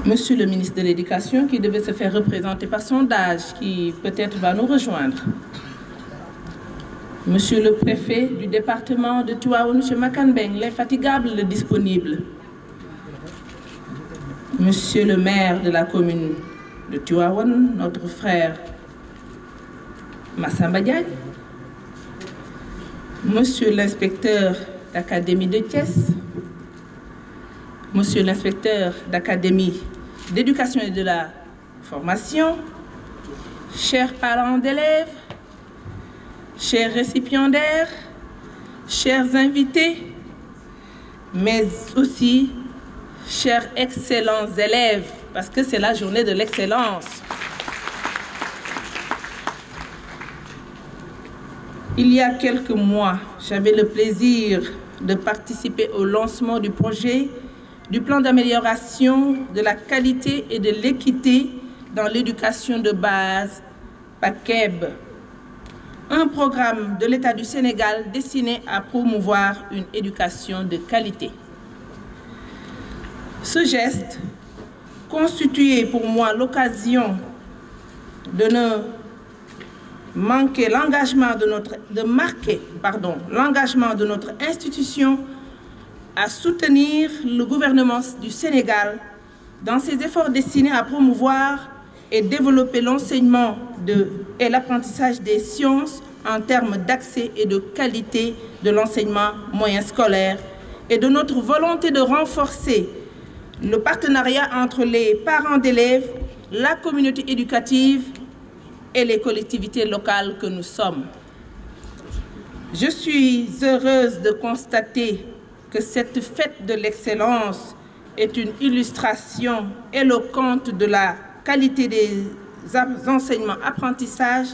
Monsieur le ministre de l'Éducation, qui devait se faire représenter par sondage, qui peut-être va nous rejoindre. Monsieur le préfet du département de Tivaouane, M. Makanbeng, l'infatigable, le disponible. Monsieur le maire de la commune de Tivaouane, notre frère Massamba Diagne. Monsieur l'inspecteur d'académie de Thiès. Monsieur l'inspecteur d'académie d'éducation et de la formation. Chers parents d'élèves, chers récipiendaires, chers invités, mais aussi chers excellents élèves, parce que c'est la journée de l'excellence. Il y a quelques mois, j'avais le plaisir de participer au lancement du projet du plan d'amélioration de la qualité et de l'équité dans l'éducation de base, PAKEB, un programme de l'État du Sénégal destiné à promouvoir une éducation de qualité. Ce geste constituait pour moi l'occasion de marquer l'engagement de notre institution à soutenir le gouvernement du Sénégal dans ses efforts destinés à promouvoir et développer l'enseignement et l'apprentissage des sciences en termes d'accès et de qualité de l'enseignement moyen scolaire et de notre volonté de renforcer le partenariat entre les parents d'élèves, la communauté éducative et les collectivités locales que nous sommes. Je suis heureuse de constater que cette fête de l'excellence est une illustration éloquente de la qualité des enseignements-apprentissages.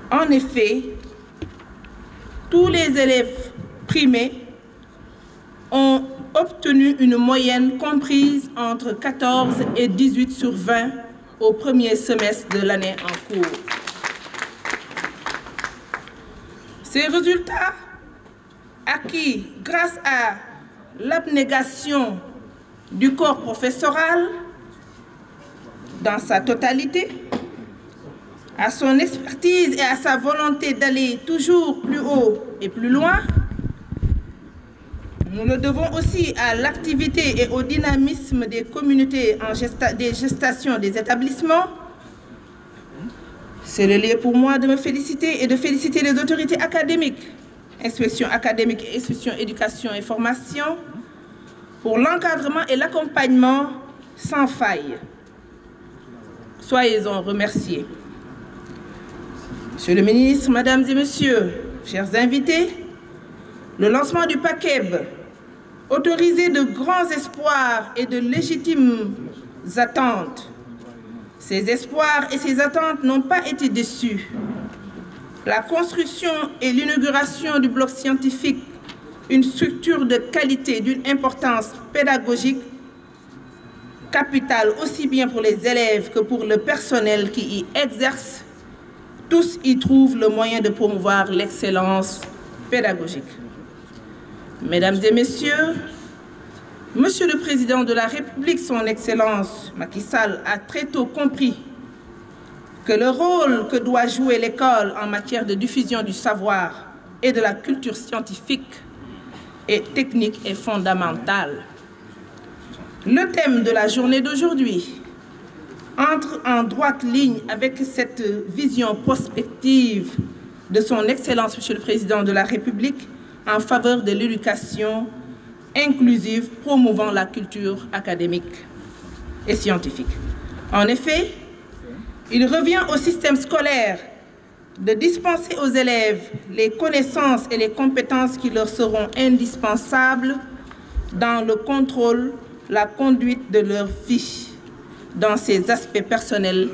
En effet, tous les élèves primés ont obtenu une moyenne comprise entre 14 et 18 sur 20 au premier semestre de l'année en cours. Ces résultats, acquis grâce à l'abnégation du corps professoral dans sa totalité, à son expertise et à sa volonté d'aller toujours plus haut et plus loin, nous le devons aussi à l'activité et au dynamisme des communautés des gestations des établissements. C'est le lieu pour moi de me féliciter et de féliciter les autorités académiques, inspection académique et inspection éducation et formation, pour l'encadrement et l'accompagnement sans faille. Soyez-en remerciés. Monsieur le ministre, Mesdames et Messieurs, chers invités, le lancement du PAKEB autorisait de grands espoirs et de légitimes attentes. Ces espoirs et ces attentes n'ont pas été déçus. La construction et l'inauguration du bloc scientifique, une structure de qualité d'une importance pédagogique capitale aussi bien pour les élèves que pour le personnel qui y exerce, tous y trouvent le moyen de promouvoir l'excellence pédagogique. Mesdames et Messieurs, Monsieur le Président de la République, son Excellence Macky Sall, a très tôt compris que le rôle que doit jouer l'école en matière de diffusion du savoir et de la culture scientifique et technique est fondamental. Le thème de la journée d'aujourd'hui entre en droite ligne avec cette vision prospective de son Excellence Monsieur le Président de la République en faveur de l'éducation inclusive promouvant la culture académique et scientifique. En effet, il revient au système scolaire de dispenser aux élèves les connaissances et les compétences qui leur seront indispensables dans le contrôle, la conduite de leur vie, dans ses aspects personnels,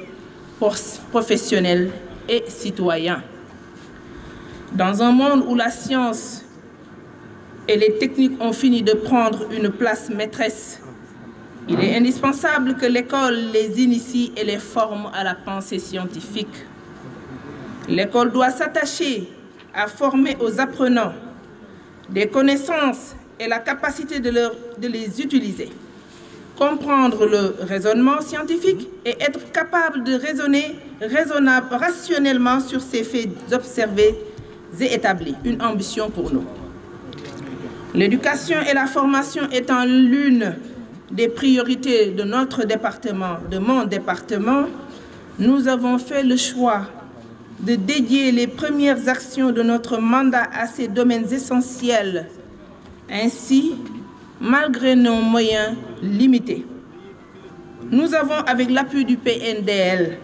professionnels et citoyens. Dans un monde où la science et les techniques ont fini de prendre une place maîtresse, il est indispensable que l'école les initie et les forme à la pensée scientifique. L'école doit s'attacher à former aux apprenants des connaissances et la capacité de les utiliser. comprendre le raisonnement scientifique et être capable de raisonner rationnellement sur ces faits observés et établis. Une ambition pour nous. L'éducation et la formation étant l'une des priorités de notre département, de mon département, nous avons fait le choix de dédier les premières actions de notre mandat à ces domaines essentiels. Ainsi, malgré nos moyens limités, nous avons, avec l'appui du PNDL,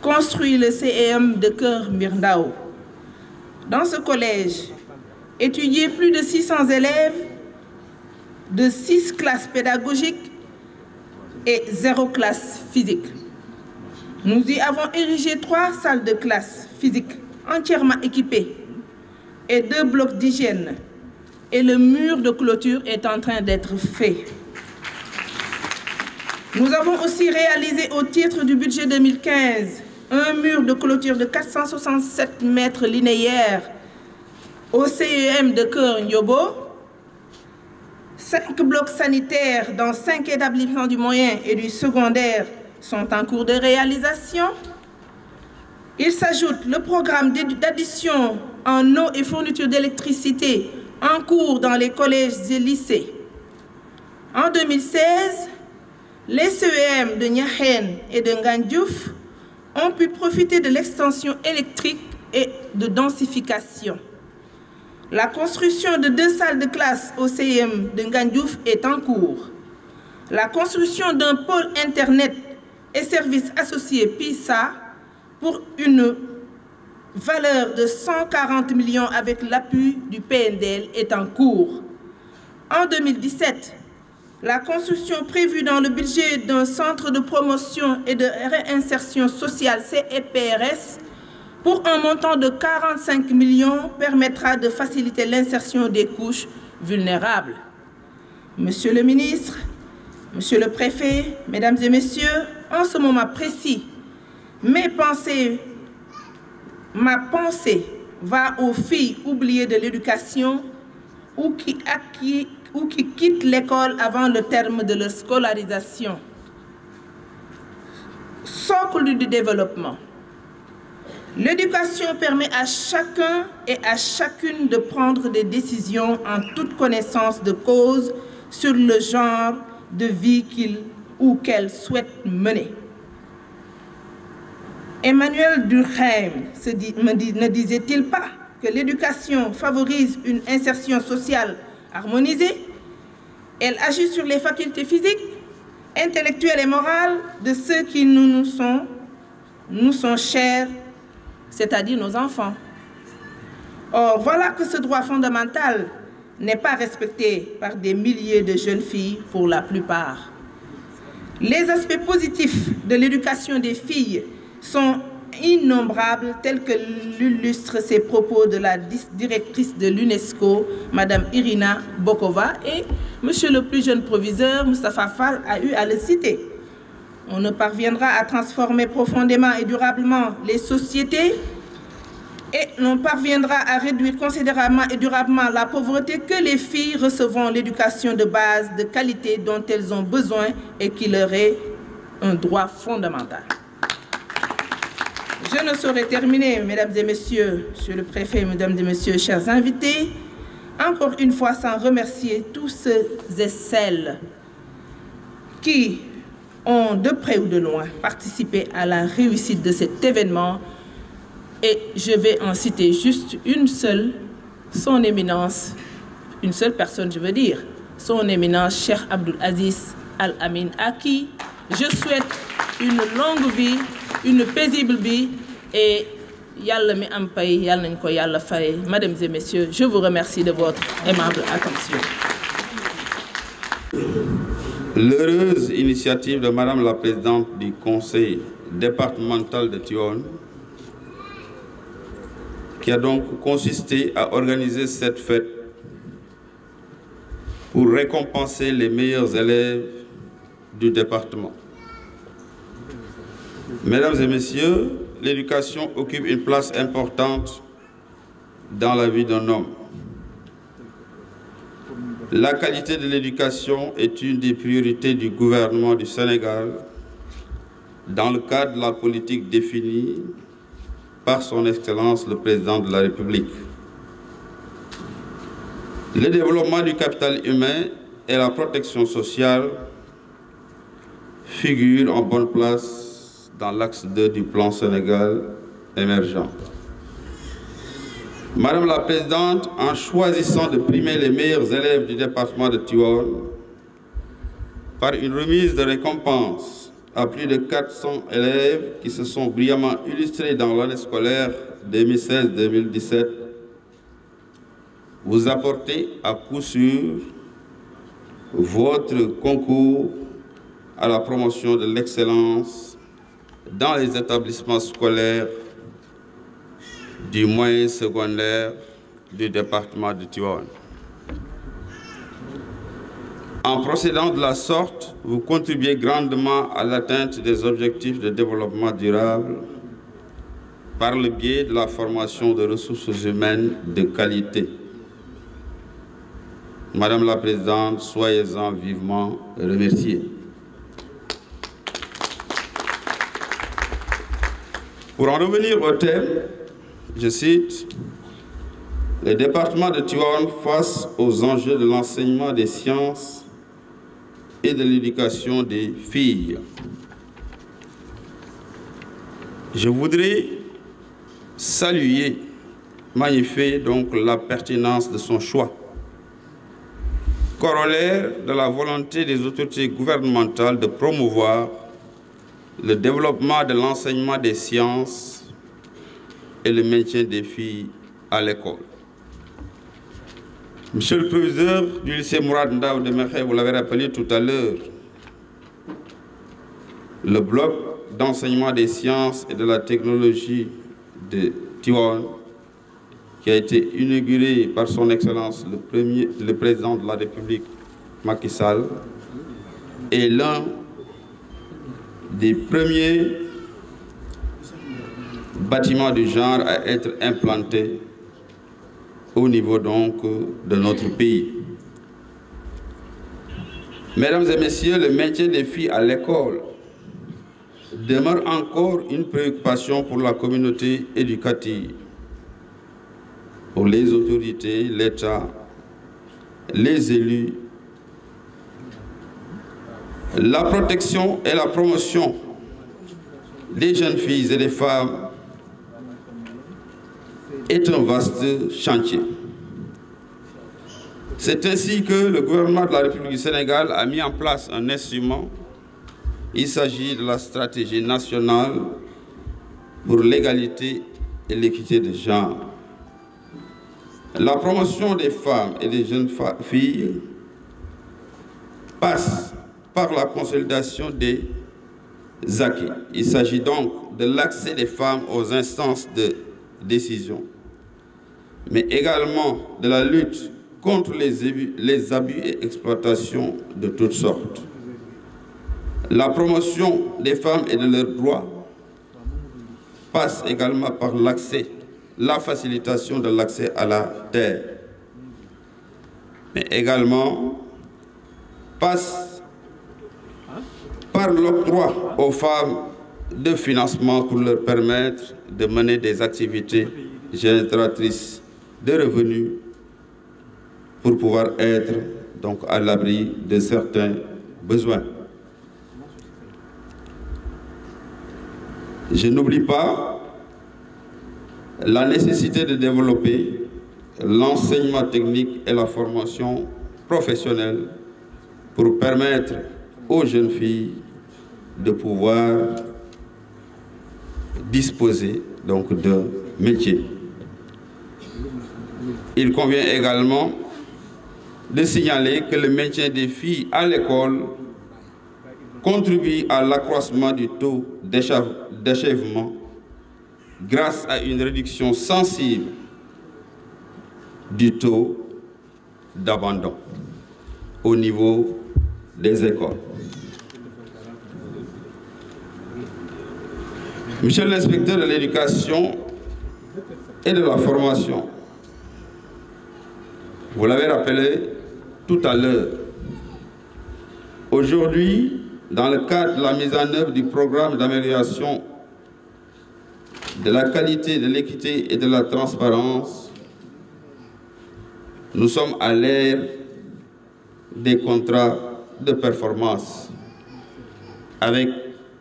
construit le CEM de Keur Mirdao. Dans ce collège, étudié plus de 600 élèves de 6 classes pédagogiques et 0 classe physique. Nous y avons érigé 3 salles de classe physique entièrement équipées et 2 blocs d'hygiène. Et le mur de clôture est en train d'être fait. Nous avons aussi réalisé au titre du budget 2015 un mur de clôture de 467 mètres linéaires au CEM de Keur Ndiobo, 5 blocs sanitaires dans 5 établissements du moyen et du secondaire sont en cours de réalisation. Il s'ajoute le programme d'addition en eau et fourniture d'électricité en cours dans les collèges et lycées. En 2016, les CEM de Niakhène et de Ngandiouf ont pu profiter de l'extension électrique et de densification. La construction de 2 salles de classe au CEM de Ngandiouf est en cours. La construction d'un pôle Internet et services associés PISA pour une valeur de 140 millions avec l'appui du PNDL est en cours. En 2017, la construction prévue dans le budget d'un centre de promotion et de réinsertion sociale CEPRS pour un montant de 45 millions permettra de faciliter l'insertion des couches vulnérables. Monsieur le ministre, Monsieur le préfet, Mesdames et Messieurs, en ce moment précis, ma pensée va aux filles oubliées de l'éducation ou qui quittent l'école avant le terme de leur scolarisation. Socle du développement. L'éducation permet à chacun et à chacune de prendre des décisions en toute connaissance de cause sur le genre de vie qu'il ou qu'elle souhaite mener. Emmanuel Durkheim ne disait-il pas que l'éducation favorise une insertion sociale harmonisée? Elle agit sur les facultés physiques, intellectuelles et morales de ceux qui nous sont chers, c'est-à-dire nos enfants. Or, voilà que ce droit fondamental n'est pas respecté par des milliers de jeunes filles pour la plupart. Les aspects positifs de l'éducation des filles sont innombrables, tels que l'illustrent ces propos de la directrice de l'UNESCO, Mme Irina Bokova, et Monsieur le plus jeune proviseur, Moustapha Fall, a eu à le citer. On ne parviendra à transformer profondément et durablement les sociétés et l'on parviendra à réduire considérablement et durablement la pauvreté que les filles recevront l'éducation de base de qualité dont elles ont besoin et qui leur est un droit fondamental. Je ne saurais terminer, Mesdames et Messieurs, Monsieur le Préfet, Mesdames et Messieurs, chers invités, encore une fois sans remercier tous ceux et celles qui ont de près ou de loin participé à la réussite de cet événement. Et je vais en citer juste une seule, son éminence, une seule personne, je veux dire, son éminence, Cheikh Abdoul Aziz Al Amin, à qui je souhaite une longue vie, une paisible vie, et yalla mi am pay, yalla nañ ko yalla fay. Mesdames et messieurs, je vous remercie de votre aimable attention. L'heureuse initiative de Madame la Présidente du Conseil départemental de Tivaouane, qui a donc consisté à organiser cette fête pour récompenser les meilleurs élèves du département. Mesdames et messieurs, l'éducation occupe une place importante dans la vie d'un homme. La qualité de l'éducation est une des priorités du gouvernement du Sénégal dans le cadre de la politique définie par son Excellence le Président de la République. Le développement du capital humain et la protection sociale figurent en bonne place dans l'axe 2 du plan Sénégal émergent. Madame la Présidente, en choisissant de primer les meilleurs élèves du département de Tivaouane par une remise de récompense à plus de 400 élèves qui se sont brillamment illustrés dans l'année scolaire 2016-2017, vous apportez à coup sûr votre concours à la promotion de l'excellence dans les établissements scolaires du moyen secondaire du département de Tivaouane. En procédant de la sorte, vous contribuez grandement à l'atteinte des objectifs de développement durable par le biais de la formation de ressources humaines de qualité. Madame la Présidente, soyez-en vivement remerciée. Pour en revenir au thème, je cite, « Le département de Tivaouane face aux enjeux de l'enseignement des sciences et de l'éducation des filles. » Je voudrais saluer, magnifier donc la pertinence de son choix, corollaire de la volonté des autorités gouvernementales de promouvoir le développement de l'enseignement des sciences et le maintien des filles à l'école. Monsieur le proviseur du lycée Mourad Ndaw de Mékhé, vous l'avez rappelé tout à l'heure, le bloc d'enseignement des sciences et de la technologie de Tivaouane, qui a été inauguré par son Excellence le Président de la République, Macky Sall, est l'un des premiers bâtiments du genre à être implanté au niveau donc de notre pays. Mesdames et messieurs, le maintien des filles à l'école demeure encore une préoccupation pour la communauté éducative, pour les autorités, l'État, les élus. La protection et la promotion des jeunes filles et des femmes est un vaste chantier. C'est ainsi que le gouvernement de la République du Sénégal a mis en place un instrument. Il s'agit de la stratégie nationale pour l'égalité et l'équité de genre. La promotion des femmes et des jeunes filles passe par la consolidation des acquis. Il s'agit donc de l'accès des femmes aux instances de décision, mais également de la lutte contre les abus et exploitations de toutes sortes. La promotion des femmes et de leurs droits passe également par l'accès, la facilitation de l'accès à la terre, mais également passe par l'octroi aux femmes de financement pour leur permettre de mener des activités génératrices de revenus pour pouvoir être donc à l'abri de certains besoins. Je n'oublie pas la nécessité de développer l'enseignement technique et la formation professionnelle pour permettre aux jeunes filles de pouvoir disposer donc d'un métier. Il convient également de signaler que le maintien des filles à l'école contribue à l'accroissement du taux d'achèvement grâce à une réduction sensible du taux d'abandon au niveau des écoles. Monsieur l'inspecteur de l'éducation et de la formation, vous l'avez rappelé, tout à l'heure. Aujourd'hui, dans le cadre de la mise en œuvre du programme d'amélioration de la qualité, de l'équité et de la transparence, nous sommes à l'ère des contrats de performance avec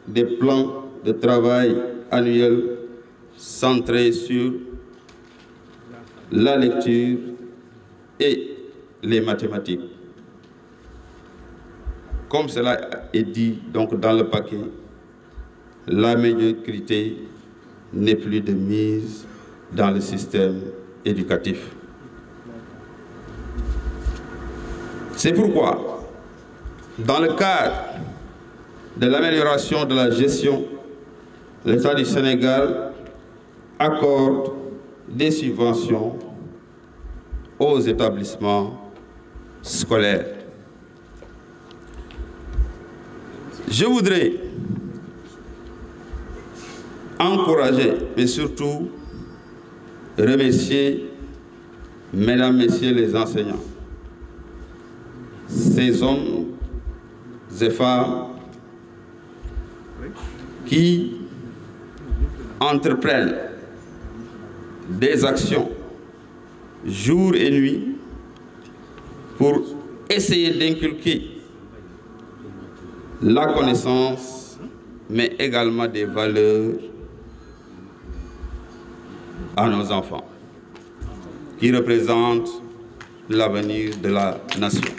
des plans de travail annuels centrés sur la lecture et les mathématiques. Comme cela est dit donc dans le paquet, la médiocrité n'est plus de mise dans le système éducatif. C'est pourquoi, dans le cadre de l'amélioration de la gestion, l'État du Sénégal accorde des subventions aux établissements scolaires. Je voudrais encourager, mais surtout remercier, mesdames, messieurs les enseignants, ces hommes et femmes qui entreprennent des actions jour et nuit pour essayer d'inculquer la connaissance, mais également des valeurs à nos enfants, qui représentent l'avenir de la nation.